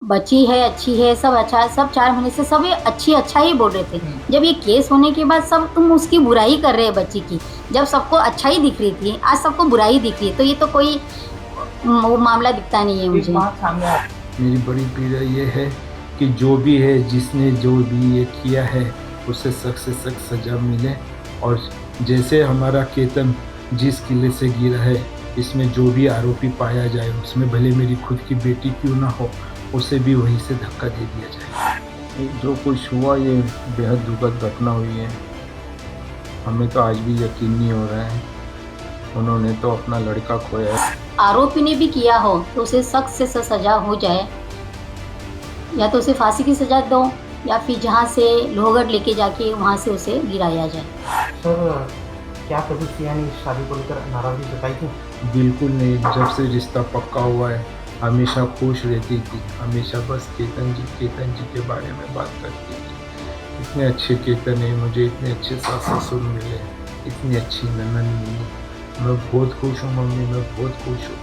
बच्ची है, अच्छी है, सब अच्छा है, सब 4 महीने से सब ये अच्छा ही बोल रहे थे। जब ये केस होने के बाद सब तुम उसकी बुराई कर रहे हैं बच्ची की। जब सबको अच्छा ही दिख रही थी, आज सबको बुराई दिख रही है, तो ये तो कोई वो मामला दिखता नहीं है एक मुझे। बात सामने आ मेरी बड़ी पीड़ा ये है कि जो भी है, जिसने जो भी ये किया है, उसे सख्त से सख्त सज़ा मिले। और जैसे हमारा केतन जिस किले से गिरा है, इसमें जो भी आरोपी पाया जाए, उसमें भले मेरी खुद की बेटी क्यों ना हो, उसे भी वहीं से धक्का दे दिया जाए। जो कुछ हुआ ये बेहद दुखद घटना हुई है। हमें तो आज भी यकीन नहीं हो रहा है, उन्होंने तो अपना लड़का खोया है। आरोपी ने भी किया हो तो उसे सख्त से सख्त सज़ा हो जाए, या तो उसे फांसी की सज़ा दो, या फिर जहाँ से लोहगढ़ लेके जाके वहाँ से उसे गिराया जाए। सर, क्या कभी सिया ने इस शादी को लेकर नाराजगी जताई थी? बिल्कुल नहीं, जब से रिश्ता पक्का हुआ है हमेशा खुश रहती थी, हमेशा बस केतन जी के बारे में बात करती थी। इतने अच्छे केतन है, मुझे इतने अच्छे सास ससुर मिले, इतनी अच्छी ननद मिली। मैं बहुत खुश हूँ मम्मी, मैं बहुत खुश हूँ।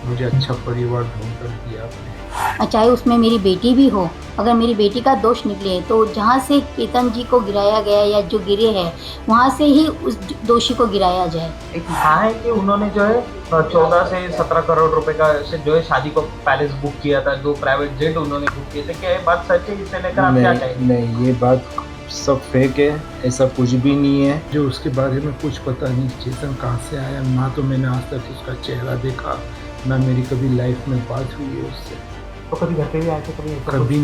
मुझे अच्छा परिवार ढूंढ कर दिया आपने। चाहे उसमें मेरी बेटी भी हो, अगर मेरी बेटी का दोष निकले तो जहाँ से केतन जी को गिराया गया या जो गिरे हैं वहाँ से ही उस दोषी को गिराया जाए। एक कहा है कि उन्होंने जो है 14 से 17 करोड़ रुपए का से जो है शादी को पैलेस बुक किया था, 2 प्राइवेट जेट उन्होंने बुक किए थे। क्या ये बात सच है? इसे लेकर आप क्या कहेंगे? नहीं, ये बात सब फेक है, ऐसा कुछ भी नहीं है। जो उसके बारे में कुछ पता नहीं, चेतन कहाँ से आया, ना तो मैंने आज तक उसका चेहरा देखा, ना मेरी कभी लाइफ में बात हुई है उससे। तो कभी घर पे भी आए थे? कभी ऐसा कभी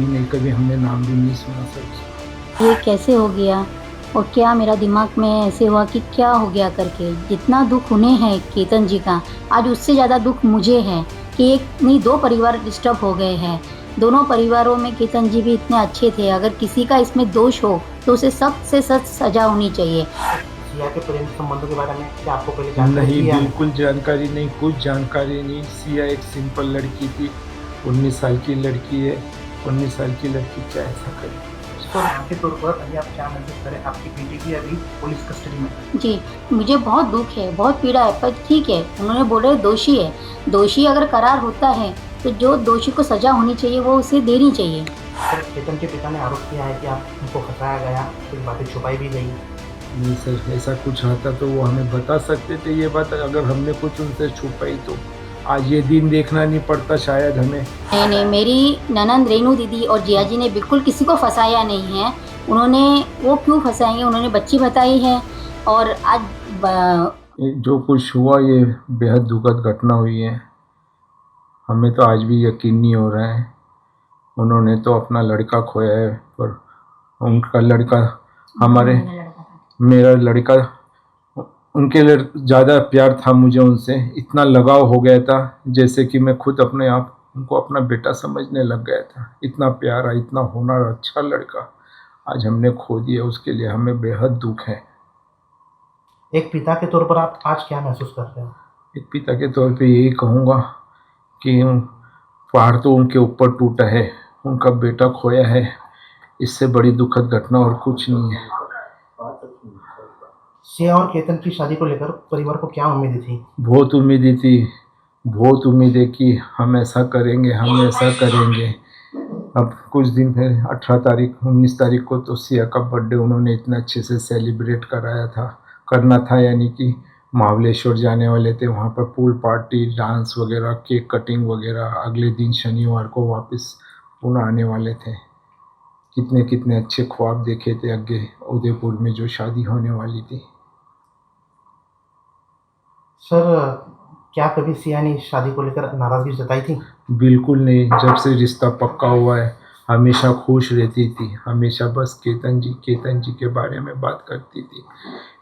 नहीं, कभी हमने नाम भी नहीं सुना सर उसका। ये कैसे हो गया और क्या मेरा दिमाग में ऐसे हुआ कि क्या हो गया करके। जितना दुख उन्हें है केतन जी का, आज उससे ज़्यादा दुख मुझे है कि एक नहीं 2 परिवार डिस्टर्ब हो गए हैं। दोनों परिवारों में केतन जी भी इतने अच्छे थे, अगर किसी का इसमें दोष हो तो उसे सख्त से सख्त सज़ा होनी चाहिए। सिया के प्रेम संबंधों के बारे में क्या आपको पहले जानकारी नहीं, थी या नहीं? बिल्कुल जानकारी नहीं, कुछ जानकारी नहीं। सिया एक सिंपल लड़की थी, 19 साल की लड़की है। 19 साल की लड़की क्या ऐसा करे? तो यहाँ के तौर पर अभी आप क्या महसूस करें? आपकी बेटी भी अभी पुलिस कस्टडी में है। जी, मुझे बहुत दुख है, बहुत पीड़ा है, पर ठीक है, उन्होंने बोले दोषी है। दोषी अगर करार होता है तो जो दोषी को सज़ा होनी चाहिए वो उसे देनी चाहिए। सर, केतन के पिता ने आरोप किया है कि आप उनको फंसाया गया, कुछ बातें छुपाई भी गई। नहीं सर, ऐसा कुछ आता तो वो हमें बता सकते थे। ये बात अगर हमने कुछ उनसे छुपाई तो आज ये दिन देखना नहीं पड़ता शायद हमें। नहीं, मेरी ननंद रेनू दीदी और जिया जी ने बिल्कुल किसी को फंसाया नहीं है। उन्होंने वो क्यों फंसाएंगे, उन्होंने बच्ची बताई है। और आज जो कुछ हुआ ये बेहद दुखद घटना हुई है। हमें तो आज भी यकीन नहीं हो रहा है, उन्होंने तो अपना लड़का खोया है। पर उनका लड़का हमारे मेरा लड़का, उनके ज़्यादा प्यार था मुझे उनसे, इतना लगाव हो गया था जैसे कि मैं खुद अपने आप उनको अपना बेटा समझने लग गया था। इतना प्यारा, इतना होनहार अच्छा लड़का आज हमने खो दिया, उसके लिए हमें बेहद दुख है। एक पिता के तौर पर आप आज क्या महसूस कर रहे हो? एक पिता के तौर पे यही कहूँगा कि पहाड़ तो उनके ऊपर टूटा है, उनका बेटा खोया है, इससे बड़ी दुखद घटना और कुछ नहीं है। सिया और केतन की शादी को लेकर परिवार को क्या उम्मीदें थी? बहुत उम्मीदें थी, बहुत उम्मीदें कि हम ऐसा करेंगे, हम ऐसा करेंगे। अब कुछ दिन पहले 18 तारीख 19 तारीख को तो सिया का बर्थडे उन्होंने इतने अच्छे से सेलिब्रेट कराया था, करना था, यानी कि महाबलेश्वर जाने वाले थे, वहाँ पर पूल पार्टी, डांस वगैरह, केक कटिंग वगैरह। अगले दिन शनिवार को वापस पुणे आने वाले थे। कितने कितने अच्छे ख्वाब देखे थे आगे उदयपुर में जो शादी होने वाली थी। सर, क्या कभी सिया ने इस शादी को लेकर नाराजगी जताई थी? बिल्कुल नहीं, जब से रिश्ता पक्का हुआ है हमेशा खुश रहती थी, हमेशा बस केतन जी के बारे में बात करती थी।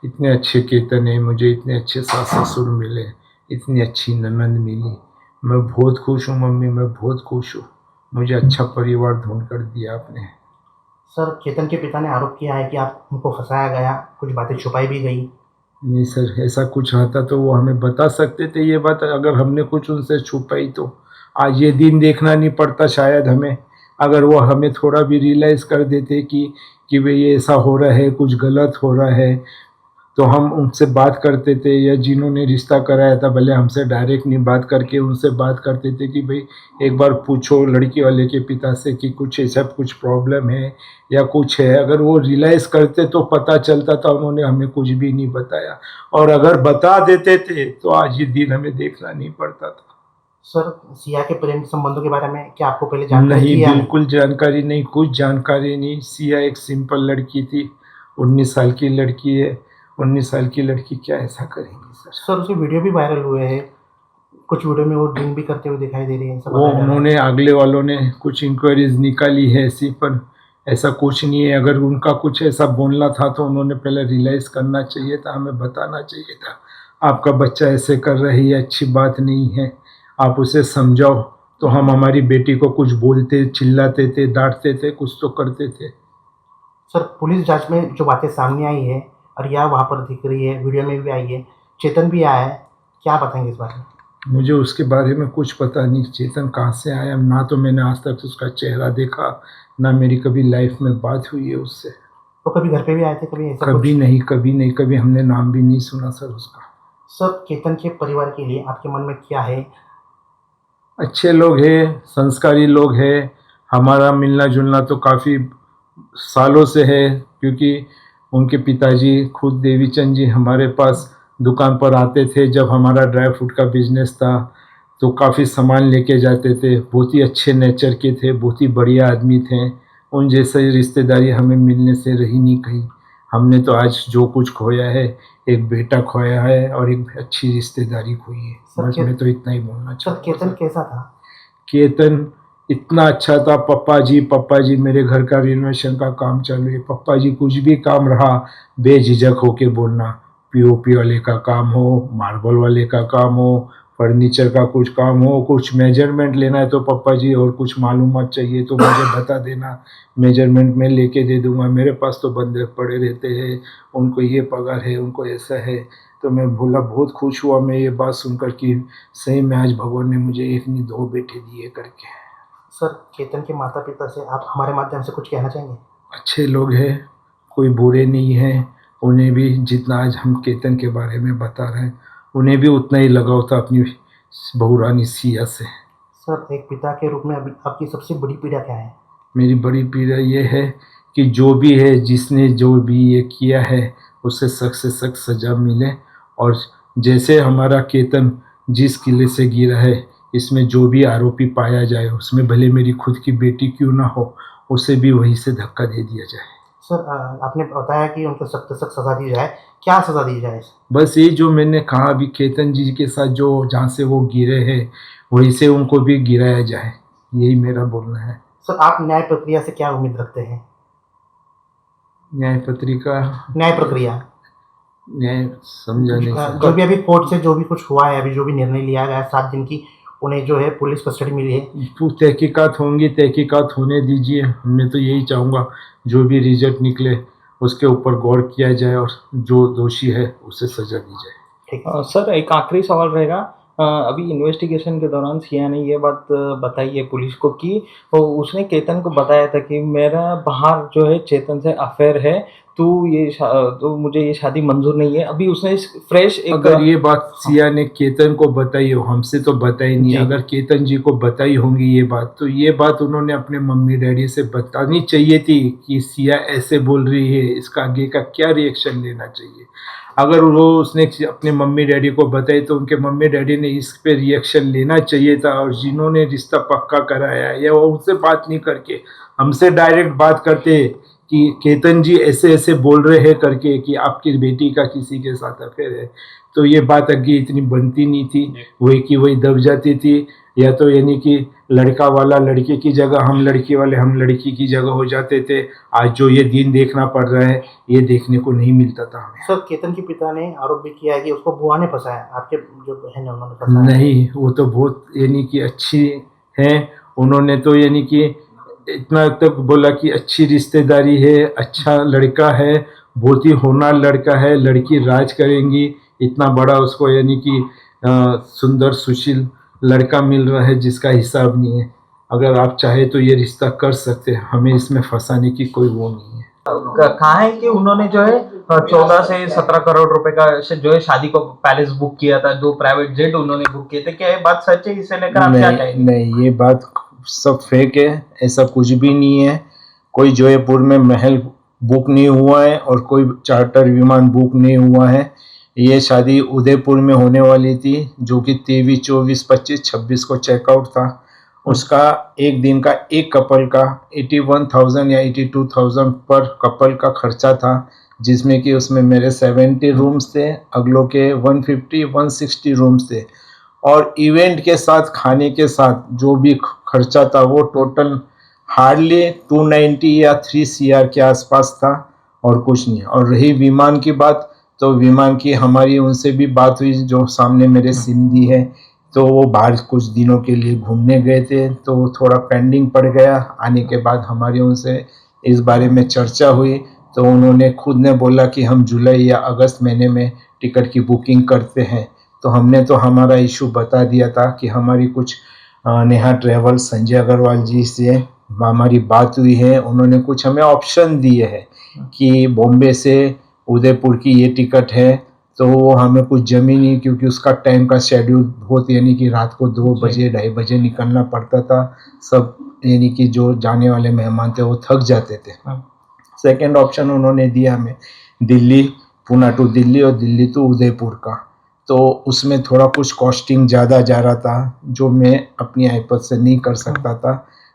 इतने अच्छे केतन है, मुझे इतने अच्छे सास ससुर मिले, इतनी अच्छी ननद मिली। मैं बहुत खुश हूँ मम्मी, मैं बहुत खुश हूँ। मुझे अच्छा परिवार ढूंढ कर दिया आपने। सर, केतन के पिता ने आरोप किया है कि आप उनको फंसाया गया, कुछ बातें छुपाई भी गई। नहीं सर, ऐसा कुछ आता तो वो हमें बता सकते थे। ये बात अगर हमने कुछ उनसे छुपाई तो आज ये दिन देखना नहीं पड़ता शायद हमें। अगर वो हमें थोड़ा भी रियलाइज़ कर देते कि भाई ये ऐसा हो रहा है, कुछ गलत हो रहा है, तो हम उनसे बात करते थे, या जिन्होंने रिश्ता कराया था भले हमसे डायरेक्ट नहीं बात करके उनसे बात करते थे कि भाई एक बार पूछो लड़की वाले के पिता से कि कुछ ऐसा कुछ प्रॉब्लम है या कुछ है। अगर वो रियलाइज़ करते तो पता चलता था, उन्होंने हमें कुछ भी नहीं बताया, और अगर बता देते थे तो आज ये दिन हमें देखना नहीं पड़ता था। सर सिया के प्रेम संबंधों के बारे में क्या आपको पहले जानकारी नहीं, थी या बिल्कुल जानकारी नहीं, कुछ जानकारी नहीं। सिया एक सिंपल लड़की थी, 19 साल की लड़की है। 19 साल की लड़की क्या ऐसा करेंगी सर? सर उसके वीडियो भी वायरल हुए हैं, कुछ वीडियो में वो ड्रिंक भी करते हुए दिखाई दे रही है, ऐसा वो बताया जा रहा है। उन्होंने अगले वालों ने कुछ इंक्वायरीज निकाली है ऐसी, पर ऐसा कुछ नहीं है। अगर उनका कुछ ऐसा बोलना था तो उन्होंने पहले रियलाइज़ करना चाहिए था, हमें बताना चाहिए था आपका बच्चा ऐसे कर रही है, अच्छी बात नहीं है, आप उसे समझाओ। तो हम हमारी बेटी को कुछ बोलते, चिल्लाते थे, डांटते थे, कुछ तो करते थे। सर पुलिस जांच में जो बातें सामने आई है और यह वहाँ पर दिख रही है, वीडियो में भी आई है, चेतन भी आया है, क्या बताएंगे इस बारे में? मुझे उसके बारे में कुछ पता नहीं, चेतन कहाँ से आया, ना तो मैंने आज तक उसका चेहरा देखा, ना मेरी कभी लाइफ में बात हुई है उससे। तो कभी घर पे भी आए थे, कभी ऐसा कभी कुछ? नहीं, कभी नहीं, कभी हमने नाम भी नहीं सुना सर उसका। सर चेतन के परिवार के लिए आपके मन में क्या है? अच्छे लोग हैं, संस्कारी लोग हैं। हमारा मिलना जुलना तो काफ़ी सालों से है, क्योंकि उनके पिताजी खुद देवीचंद जी हमारे पास दुकान पर आते थे जब हमारा ड्राई फ्रूट का बिजनेस था, तो काफ़ी सामान लेके जाते थे। बहुत ही अच्छे नेचर के थे, बहुत ही बढ़िया आदमी थे। उन जैसे रिश्तेदारी हमें मिलने से रही नहीं कहीं। हमने तो आज जो कुछ खोया है, एक बेटा खोया है और एक अच्छी रिश्तेदारी खोई है। सर, बस मैं तो इतना ही बोलना सर चाहता केतन हूँ। कैसा था? केतन इतना अच्छा था। पप्पा जी मेरे घर का रिनोवेशन का काम चालू है, पप्पा जी कुछ भी काम रहा बेझिझक होके बोलना, पीओपी वाले का काम हो, मार्बल वाले का काम हो, फर्नीचर का कुछ काम हो, कुछ मेजरमेंट लेना है तो पप्पा जी, और कुछ मालूमात चाहिए तो मुझे बता देना, मेजरमेंट मैं लेके दे दूंगा। मेरे पास तो बंदे पड़े रहते हैं, उनको ये पगार है, उनको ऐसा है। तो मैं बोला, बहुत खुश हुआ मैं ये बात सुनकर कि सही में आज भगवान ने मुझे एक नहीं दो बेटे दिए करके। सर केतन के माता पिता से आप हमारे माध्यम से कुछ कहना चाहेंगे? अच्छे लोग हैं, कोई बुरे नहीं हैं। उन्हें भी जितना आज हम केतन के बारे में बता रहे हैं, उन्हें भी उतना ही लगाव था अपनी बहुरानी सिया से। सर एक पिता के रूप में अभी आपकी सबसे बड़ी पीड़ा क्या है? मेरी बड़ी पीड़ा ये है कि जो भी है, जिसने जो भी ये किया है, उसे सख्त से सख्त सज़ा मिले। और जैसे हमारा केतन जिस किले से गिरा है, इसमें जो भी आरोपी पाया जाए, उसमें भले मेरी खुद की बेटी क्यों ना हो, उसे भी वहीं से धक्का दे दिया जाए। सर आपने बताया कि उनको सख्त सख्त सज़ा दी जाए, क्या सज़ा दी जाए? बस ये जो मैंने कहा अभी, केतन जी के साथ जो जहाँ से वो गिरे हैं वहीं से उनको भी गिराया जाए, यही मेरा बोलना है। सर आप न्याय प्रक्रिया से क्या उम्मीद रखते हैं? न्याय पत्रिका, न्याय प्रक्रिया न्याय समझा नहीं जो सकता। भी अभी कोर्ट से जो भी कुछ हुआ है, अभी जो भी निर्णय लिया गया है 7 दिन की, उन्हें जो है पुलिस कस्टडी मिली है। तहकीकात होंगी, तहकीकात होने दीजिए। मैं तो यही चाहूँगा जो भी रिजल्ट निकले उसके ऊपर गौर किया जाए और जो दोषी है उसे सजा दी जाए। ठीक है। सर एक आखिरी सवाल रहेगा। अभी इन्वेस्टिगेशन के दौरान सिया ने ये बात बताई है पुलिस को कि उसने केतन को बताया था कि मेरा बाहर जो है चेतन से अफेयर है, तो मुझे ये शादी मंजूर नहीं है। अभी उसने फ्रेश एक अगर ये बात सिया ने केतन को बताई हो, हमसे तो बताई नहीं, जी। अगर केतन जी को बताई होंगी ये बात, तो ये बात उन्होंने अपने मम्मी डैडी से बतानी चाहिए थी कि सिया ऐसे बोल रही है, इसका आगे का क्या रिएक्शन लेना चाहिए। अगर वो उसने अपने मम्मी डैडी को बताई तो उनके मम्मी डैडी ने इस पे रिएक्शन लेना चाहिए था, और जिन्होंने रिश्ता पक्का कराया या वो उनसे बात नहीं करके हमसे डायरेक्ट बात करते कि केतन जी ऐसे ऐसे बोल रहे हैं करके कि आपकी बेटी का किसी के साथ अफेयर है, तो ये बात आगे इतनी बनती नहीं थी, वही की वही दब जाती थी। या तो यानी कि लड़का वाला लड़के की जगह, हम लड़की वाले हम लड़की की जगह हो जाते थे। आज जो ये दिन देखना पड़ रहा है, ये देखने को नहीं मिलता था हमें। सर केतन के पिता ने आरोप भी किया है कि उसको बुआ ने फंसाया, आपके जो बहन है उन्होंने फंसाया। नहीं, वो तो बहुत यानी कि अच्छी हैं, उन्होंने तो यानी कि इतना तक बोला कि अच्छी रिश्तेदारी है, अच्छा लड़का है, बहुत ही होनहार लड़का है, लड़की राज करेंगी, इतना बड़ा उसको यानी कि सुंदर सुशील लड़का मिल रहा है जिसका हिसाब नहीं है। अगर आप चाहे तो ये रिश्ता कर सकते हैं, हमें इसमें फंसाने की कोई वो नहीं है। कहा है कि उन्होंने जो है 14 से 17 करोड़ रुपए का जो है शादी को पैलेस बुक किया था, 2 प्राइवेट जेट उन्होंने बुक किए थे। क्या ये बात सच है? इसे लेकर आप क्या नहीं कहेंगे? नहीं, ये बात सब फेक है, ऐसा कुछ भी नहीं है। कोई जयपुर में महल बुक नहीं हुआ है और कोई चार्टर विमान बुक नहीं हुआ है। ये शादी उदयपुर में होने वाली थी, जो कि 23, 24, 25, 26 को चेकआउट था। उसका एक दिन का एक कपल का 81,000 या 82,000 पर कपल का खर्चा था, जिसमें कि उसमें मेरे 70 रूम्स थे, अगलों के 150, 160 रूम्स थे, और इवेंट के साथ खाने के साथ जो भी खर्चा था वो टोटल हार्डली 290 या 3 CR के आसपास था, और कुछ नहीं। और रही विमान की बात, तो विमान की हमारी उनसे भी बात हुई, जो सामने मेरे सिंधी है, तो वो बाहर कुछ दिनों के लिए घूमने गए थे, तो वो थोड़ा पेंडिंग पड़ गया। आने के बाद हमारी उनसे इस बारे में चर्चा हुई, तो उन्होंने खुद ने बोला कि हम जुलाई या अगस्त महीने में टिकट की बुकिंग करते हैं। तो हमने तो हमारा इशू बता दिया था कि हमारी कुछ नेहा ट्रेवल संजय अग्रवाल जी से हमारी बात हुई है। उन्होंने कुछ हमें ऑप्शन दिए हैं कि बॉम्बे से उदयपुर की ये टिकट है, तो वो हमें कुछ जमी नहीं, क्योंकि उसका टाइम का शेड्यूल बहुत, यानी कि रात को 2 बजे 2:30 बजे निकलना पड़ता था। सब यानी कि जो जाने वाले मेहमान थे वो थक जाते थे। सेकंड ऑप्शन उन्होंने दिया हमें दिल्ली, पुणे टू दिल्ली और दिल्ली टू उदयपुर का। तो उसमें थोड़ा कुछ कॉस्टिंग ज़्यादा जा रहा था, जो मैं अपनी आईपत से नहीं कर सकता था,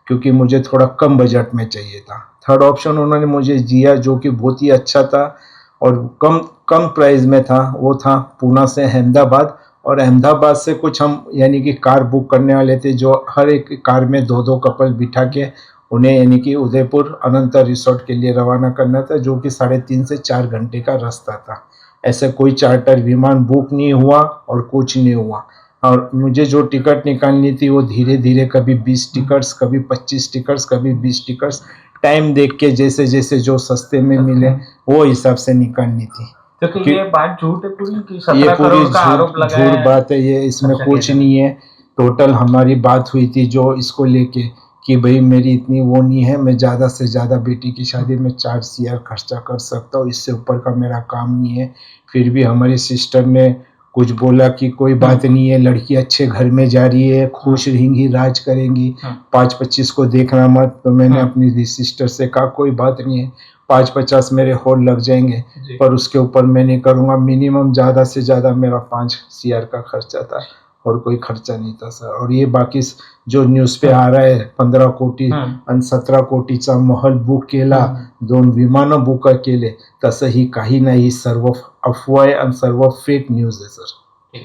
क्योंकि मुझे थोड़ा कम बजट में चाहिए था। थर्ड ऑप्शन उन्होंने मुझे दिया, जो कि बहुत ही अच्छा था और कम प्राइस में था, वो था पुणे से अहमदाबाद। और अहमदाबाद से कुछ हम यानी कि कार बुक करने वाले थे, जो हर एक कार में 2-2 कपल बिठा के उन्हें यानी कि उदयपुर अनंत रिसोर्ट के लिए रवाना करना था, जो कि 3.5 से 4 घंटे का रास्ता था। ऐसा कोई चार्टर विमान बुक नहीं हुआ और कुछ नहीं हुआ। और मुझे जो टिकट निकालनी थी वो धीरे धीरे, कभी 20 टिकट्स, कभी 25 टिकट्स, कभी 20 टिकट्स, टाइम देख के जैसे जैसे जो सस्ते में मिले वो हिसाब से निकालनी थी। क्योंकि ये बात झूठ है पूरी कि ये 17 पूरी करोड़ का आरोप लगाया झूठ है। बात है, ये इसमें अच्छा, कुछ ठीक है। नहीं है। टोटल हमारी बात हुई थी जो इसको लेके कि भाई मेरी इतनी वो नहीं है, मैं ज़्यादा से ज़्यादा बेटी की शादी में 4 CR खर्चा कर सकता हूँ, इससे ऊपर का मेरा काम नहीं है। फिर भी हमारी सिस्टर ने कुछ बोला कि कोई बात नहीं है, लड़की अच्छे घर में जा रही है, खुश रहेंगी, राज करेंगी, 5-25 को देखना मत। तो मैंने अपनी सिस्टर से कहा कोई बात नहीं है, 5-50 मेरे होल लग जाएंगे, पर उसके ऊपर मैं नहीं करूँगा। मिनिमम ज़्यादा से ज़्यादा मेरा 5 CR का खर्चा था और कोई खर्चा नहीं था सर। और ये बाकी जो न्यूज़ पे आ रहा है 15 कोटी आणि 17 कोटीचा महल बुक केला, 2 विमानं बुक केले, तसं ही काही नाही, सर्व अफवा आहे आणि सर्व फेक न्यूज़ है सर।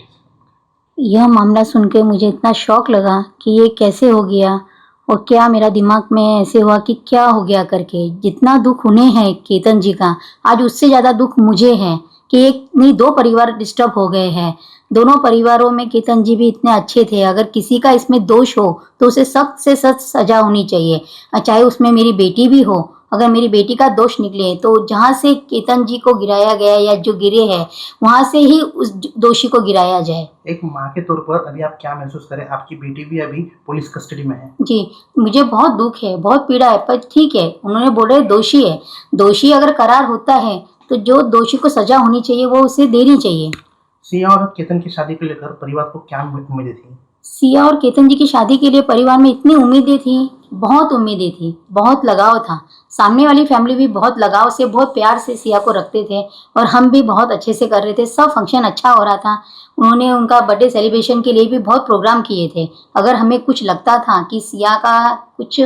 यह मामला सुन के मुझे इतना शौक लगा कि ये कैसे हो गया और क्या मेरा दिमाग में ऐसे हुआ कि क्या हो गया करके। जितना दुख उन्हें है केतन जी का, आज उससे ज़्यादा दुख मुझे है कि एक नहीं 2 परिवार डिस्टर्ब हो गए हैं। दोनों परिवारों में केतन जी भी इतने अच्छे थे। अगर किसी का इसमें दोष हो तो उसे सख्त से सख्त सजा होनी चाहिए, चाहे उसमें मेरी बेटी भी हो। अगर मेरी बेटी का दोष निकले तो जहाँ से केतन जी को गिराया गया या जो गिरे हैं वहाँ से ही उस दोषी को गिराया जाए। एक माँ के तौर पर अभी आप क्या महसूस करें? आपकी बेटी भी अभी पुलिस कस्टडी में है। जी, मुझे बहुत दुख है, बहुत पीड़ा है, पर ठीक है, उन्होंने बोले दोषी है। दोषी अगर करार होता है तो जो दोषी को सजा होनी चाहिए वो उसे देनी चाहिए। सिया और केतन की शादी को लेकर परिवार को क्या उम्मीदें थी? सिया और केतन जी की शादी के लिए परिवार में इतनी उम्मीदें थी, बहुत उम्मीदें थी, बहुत लगाव था। सामने वाली फैमिली भी बहुत लगाव से, बहुत प्यार से सिया को रखते थे और हम भी बहुत अच्छे से कर रहे थे। सब फंक्शन अच्छा हो रहा था। उन्होंने उनका बर्थडे सेलिब्रेशन के लिए भी बहुत प्रोग्राम किए थे। अगर हमें कुछ लगता था कि सिया का कुछ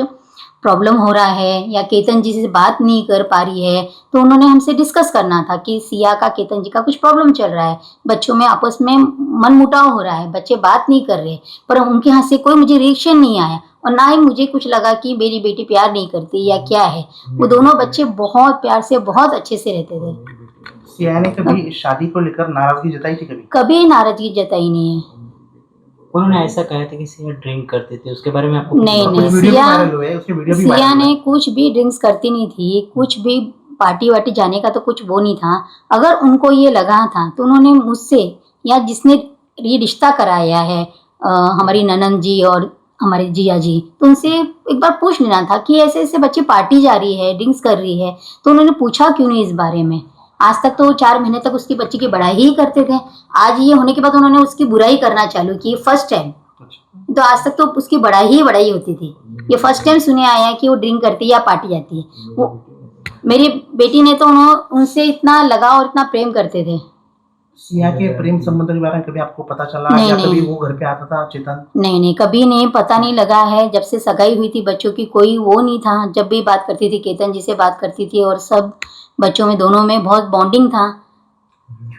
प्रॉब्लम हो रहा है या केतन जी से बात नहीं कर पा रही है, तो उन्होंने हमसे डिस्कस करना था कि सिया का केतन जी का कुछ प्रॉब्लम चल रहा है, बच्चों में आपस में मनमुटाव हो रहा है, बच्चे बात नहीं कर रहे। पर उनके यहाँ से कोई मुझे रिएक्शन नहीं आया और ना ही मुझे कुछ लगा कि मेरी बेटी प्यार नहीं करती या क्या है। वो दोनों बच्चे बहुत प्यार से, बहुत अच्छे से रहते थे। सिया ने कभी शादी को लेकर नाराजगी जताई थी? कभी नाराजगी जताई नहीं है। उन्होंने ऐसा कहा था कि सिया ड्रिंक करते थे, उसके बारे में आपको नहीं कुछ नहीं, वीडियो भी वायरल हुए, उसके वीडियो भी सिया वायरल ने हुए। कुछ भी ड्रिंक्स करती नहीं थी, कुछ भी पार्टी वार्टी जाने का तो कुछ वो नहीं था। अगर उनको ये लगा था तो उन्होंने मुझसे या जिसने ये रिश्ता कराया है हमारी ननंद जी और हमारे जिया जी, तो उनसे एक बार पूछ लेना था कि ऐसे ऐसे बच्चे पार्टी जा रही है, ड्रिंक्स कर रही है, तो उन्होंने पूछा क्यों नहीं इस बारे में। आज तक तो 4 महीने तक उसकी बच्ची की बड़ाई ही करते थे, आज ये होने के बाद उन्होंने उसकी बुराई करना चालू की फर्स्ट टाइम। तो आज तक तो उसकी बड़ाई ही बड़ाई होती थी, ये फर्स्ट टाइम सुने आए हैं कि वो ड्रिंक करती है या पार्टी जाती है। वो मेरी बेटी ने तो उनसे इतना लगाव और इतना प्रेम करते थे। सिया के प्रेम संबंध के बारे में कभी आपको पता चला नहीं, या नहीं। कभी वो घर पे आता था चेतन? नहीं, कभी नहीं, पता नहीं लगा है। जब से सगाई हुई थी बच्चों की कोई वो नहीं था, जब भी बात करती थी केतन जी से बात करती थी और सब बच्चों में दोनों में बहुत बॉन्डिंग था।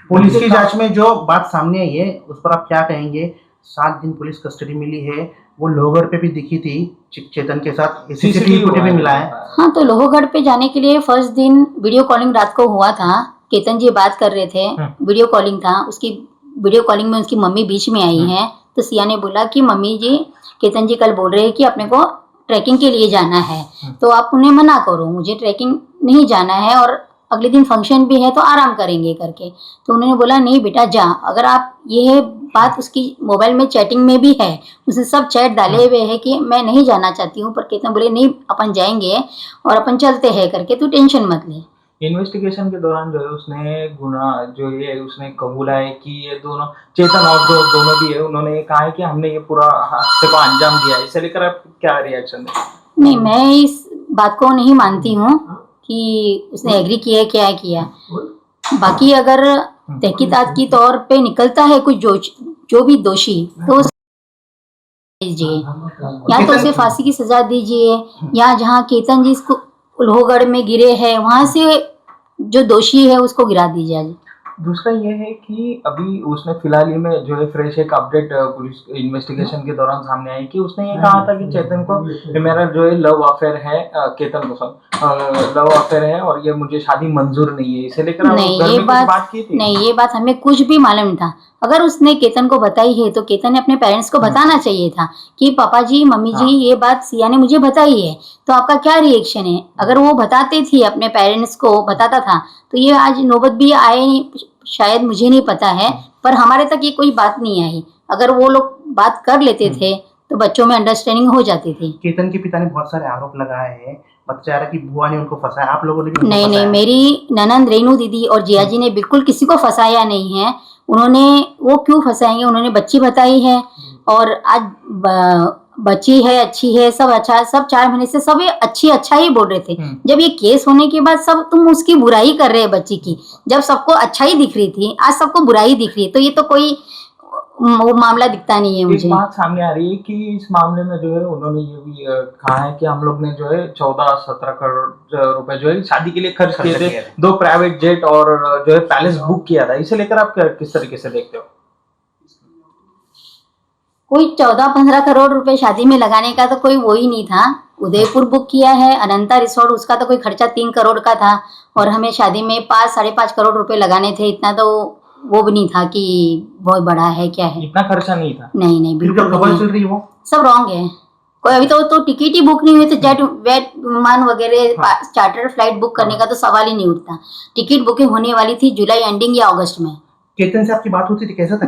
पुलिस की जांच में जो बात सामने आई है उस पर आप क्या कहेंगे? 7 दिन पुलिस कस्टडी मिली है, वो लोहगढ़ पे भी दिखी थी चेतन के साथ, सीसीटीवी फुटेज भी मिला है। हाँ, तो लोहगढ़ पे जाने के लिए फर्स्ट दिन वीडियो कॉलिंग रात को हुआ था, केतन जी बात कर रहे थे, वीडियो कॉलिंग था, उसकी वीडियो कॉलिंग में उसकी मम्मी बीच में आई है। तो सिया ने बोला कि मम्मी जी केतन जी कल बोल रहे हैं कि अपने को ट्रैकिंग के लिए जाना है, तो आप उन्हें मना करो, मुझे ट्रैकिंग नहीं जाना है और अगले दिन फंक्शन भी है तो आराम करेंगे करके। तो उन्होंने बोला नहीं बेटा जा, अगर आप ये बात उसकी मोबाइल में चैटिंग में भी है, उसने सब चैट डाले हुए हैं कि मैं नहीं जाना चाहती हूँ, पर केतन बोले नहीं अपन जाएंगे और अपन चलते हैं करके, तू टेंशन मत ले। इन्वेस्टिगेशन के दौरान जो है उसने गुना जो ये उसने कबूला है कि ये दोनों चेतन और दोनों भी है, उन्होंने ये कहा है कि हमने ये पूरा हादसे को अंजाम दिया है। इसे लेकर आप क्या रिएक्शन है? नहीं, मैं इस बात को नहीं मानती हूँ कि उसने एग्री किया है क्या किया। बाकी अगर तहकीकात की तौर पे निकलता है कुछ जो भी दोषी, तो दीजिए या तो उसे फांसी की सजा दीजिए, या जहाँ केतन जी इसको लोहगढ़ में गिरे हैं वहां से जो दोषी है उसको गिरा दीजिए। दूसरा ये है कि अभी उसने फिलहाल ही में जो है फ्रेश एक अपडेट पुलिस इन्वेस्टिगेशन के दौरान सामने आई कि उसने ये कहा था कि चेतन को मेरा जो है लव अफेयर है, केतन को लव अफेयर है और ये मुझे शादी मंजूर नहीं है। इसे लेकर नहीं, ये बात की थी? नहीं, ये बात हमें कुछ भी मालूम नहीं था। अगर उसने केतन को बताई है तो केतन ने अपने पेरेंट्स को बताना चाहिए था कि पापा जी मम्मी जी ये बात सिया ने मुझे बताई है, तो आपका क्या रिएक्शन है। अगर वो बताते थे अपने पेरेंट्स को बताता था तो ये आज नौबत भी आए शायद, मुझे नहीं पता है, पर हमारे तक ये कोई बात नहीं आई। अगर वो लोग बात कर लेते थे तो बच्चों में अंडरस्टैंडिंग हो जाती थी। केतन के पिता ने बहुत सारे आरोप लगाए हैं, बच्चा रहा कि बुआ ने उनको फंसाया, आप लोगों ने भी नहीं नहीं, मेरी ननंद रेनू दीदी और जिया जी ने बिल्कुल किसी को फंसाया नहीं है। उन्होंने वो क्यों फंसाएंगे, उन्होंने बच्ची बताई है और आज बच्ची है, अच्छी है, सब अच्छा है, सब 4 महीने से सब अच्छा ही बोल रहे थे। जब ये केस होने के बाद सब तुम उसकी बुराई कर रहे हैं बच्ची की, जब सबको अच्छा ही दिख रही थी आज सबको बुराई दिख रही है, तो ये तो कोई वो मामला दिखता नहीं है मुझे। एक बात सामने आ रही है कि इस मामले में जो है उन्होंने ये भी कहा है कि हम लोग ने जो है 14-17 करोड़ रुपए जो है शादी के लिए खर्च किए थे, 2 प्राइवेट जेट और जो है पैलेस बुक किया था। इसे लेकर आप किस तरीके से देखते हो? कोई 14-15 करोड़ रुपए शादी में लगाने का तो कोई वो ही नहीं था। उदयपुर बुक किया है, अनंता रिसोर्ट, उसका तो कोई खर्चा 3 करोड़ का था और हमें शादी में 5-5.5 करोड़ रुपए लगाने थे। इतना तो वो भी नहीं था कि बहुत बड़ा है क्या है, इतना खर्चा नहीं था। नहीं बिल्कुल खबर चल रही है वो सब रॉन्ग है। कोई अभी तो टिकट ही बुक नहीं हुई, तो जेट विमान वगैरह चार्टर फ्लाइट बुक करने का तो सवाल ही नहीं उठता। टिकट बुकिंग होने वाली थी जुलाई एंडिंग या अगस्त में। केतन से आपकी बात होती थी, कैसा था?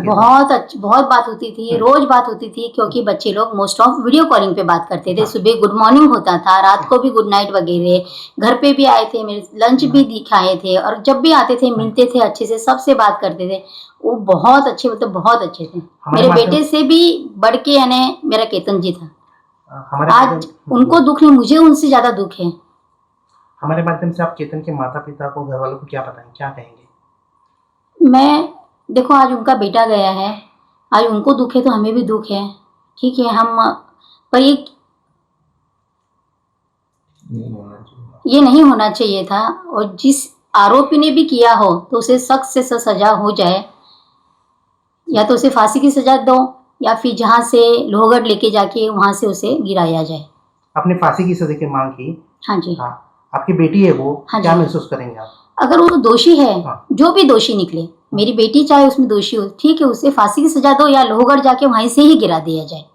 बहुत बात होती थी, रोज बात होती थी, क्योंकि बच्चे लोग मोस्ट ऑफ वीडियो कॉलिंग पे बात करते थे। सुबह गुड मॉर्निंग होता था, रात को भी गुड नाइट वगैरह। घर पे भी आए थे, मेरे लंच भी दिखाए थे और जब भी आते थे मिलते थे, अच्छे से सबसे बात करते थे। वो बहुत अच्छे, मतलब बहुत अच्छे थे। मेरे बेटे से भी बढ़ के यानी मेरा केतन जी था। आज उनको दुख नहीं, मुझे उनसे ज्यादा दुख है। हमारे माध्यम से आप केतन के माता पिता को, घर वालों को क्या बताएं, क्या कहेंगे? मैं देखो, आज उनका बेटा गया है, आज उनको दुख है तो हमें भी दुख है, ठीक है। हम पर ये नहीं होना चाहिए था, और जिस आरोपी ने भी किया हो तो उसे सख्त से सख्त सजा हो जाए, या तो उसे फांसी की सजा दो या फिर जहाँ से लोहगढ़ लेके जाके वहां से उसे गिराया जाए। आपने फांसी की सजा की मांग की? हाँ जी। हाँ, आपकी बेटी है वो, हाँ क्या जी। महसूस करेंगे आप? अगर वो दोषी है, हाँ। जो भी दोषी निकले, मेरी बेटी चाहे उसमें दोषी हो, ठीक है, उसे फांसी की सजा दो या लोहगढ़ जाके वहीं से ही गिरा दिया जाए।